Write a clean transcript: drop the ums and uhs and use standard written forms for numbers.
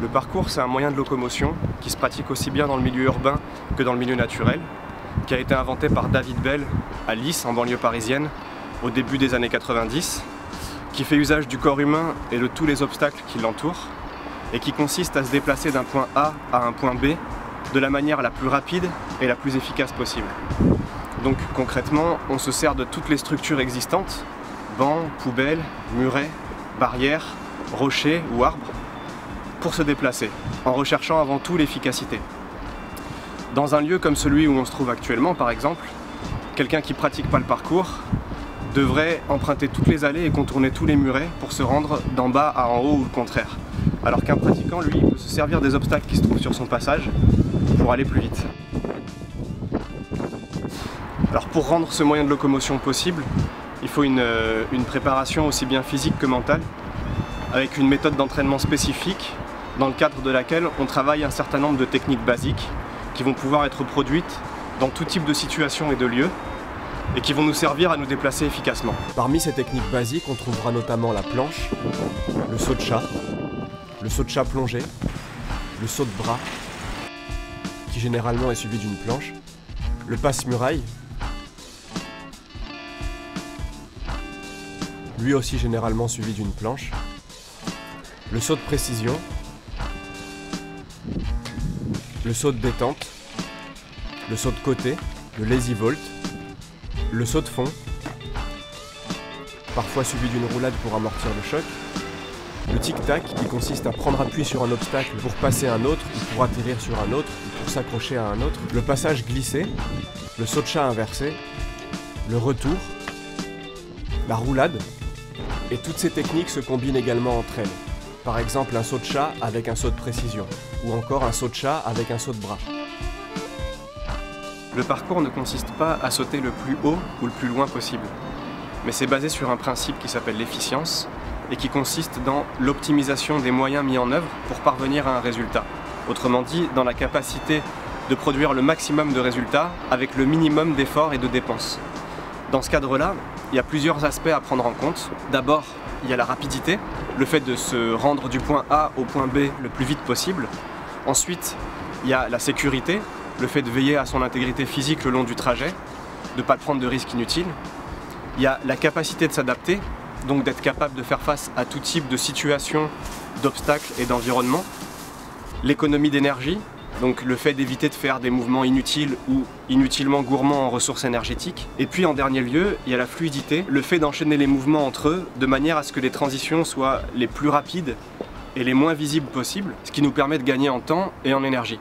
Le parcours, c'est un moyen de locomotion qui se pratique aussi bien dans le milieu urbain que dans le milieu naturel, qui a été inventé par David Bell à Lys, en banlieue parisienne, au début des années 90, qui fait usage du corps humain et de tous les obstacles qui l'entourent, et qui consiste à se déplacer d'un point A à un point B de la manière la plus rapide et la plus efficace possible. Donc concrètement, on se sert de toutes les structures existantes, bancs, poubelles, murets, barrières, rochers ou arbres, pour se déplacer, en recherchant avant tout l'efficacité. Dans un lieu comme celui où on se trouve actuellement, par exemple, quelqu'un qui ne pratique pas le parcours devrait emprunter toutes les allées et contourner tous les murets pour se rendre d'en bas à en haut ou le contraire. Alors qu'un pratiquant, lui, peut se servir des obstacles qui se trouvent sur son passage pour aller plus vite. Alors pour rendre ce moyen de locomotion possible, il faut une préparation aussi bien physique que mentale, avec une méthode d'entraînement spécifique dans le cadre de laquelle on travaille un certain nombre de techniques basiques qui vont pouvoir être produites dans tout type de situation et de lieu et qui vont nous servir à nous déplacer efficacement. Parmi ces techniques basiques, on trouvera notamment la planche, le saut de chat plongé, le saut de bras, qui généralement est suivi d'une planche, le passe-muraille, lui aussi généralement suivi d'une planche, le saut de précision, le saut de détente, le saut de côté, le lazy vault, le saut de fond, parfois suivi d'une roulade pour amortir le choc, le tic-tac qui consiste à prendre appui sur un obstacle pour passer un autre, ou pour atterrir sur un autre, ou pour s'accrocher à un autre, le passage glissé, le saut de chat inversé, le retour, la roulade, et toutes ces techniques se combinent également entre elles. Par exemple un saut de chat avec un saut de précision, ou encore un saut de chat avec un saut de bras. Le parcours ne consiste pas à sauter le plus haut ou le plus loin possible, mais c'est basé sur un principe qui s'appelle l'efficience et qui consiste dans l'optimisation des moyens mis en œuvre pour parvenir à un résultat. Autrement dit, dans la capacité de produire le maximum de résultats avec le minimum d'efforts et de dépenses. Dans ce cadre-là, il y a plusieurs aspects à prendre en compte. D'abord, il y a la rapidité, le fait de se rendre du point A au point B le plus vite possible. Ensuite, il y a la sécurité, le fait de veiller à son intégrité physique le long du trajet, de ne pas prendre de risques inutiles. Il y a la capacité de s'adapter, donc d'être capable de faire face à tout type de situation, d'obstacles et d'environnement. L'économie d'énergie, donc le fait d'éviter de faire des mouvements inutiles ou inutilement gourmands en ressources énergétiques. Et puis en dernier lieu, il y a la fluidité, le fait d'enchaîner les mouvements entre eux de manière à ce que les transitions soient les plus rapides et les moins visibles possibles, ce qui nous permet de gagner en temps et en énergie.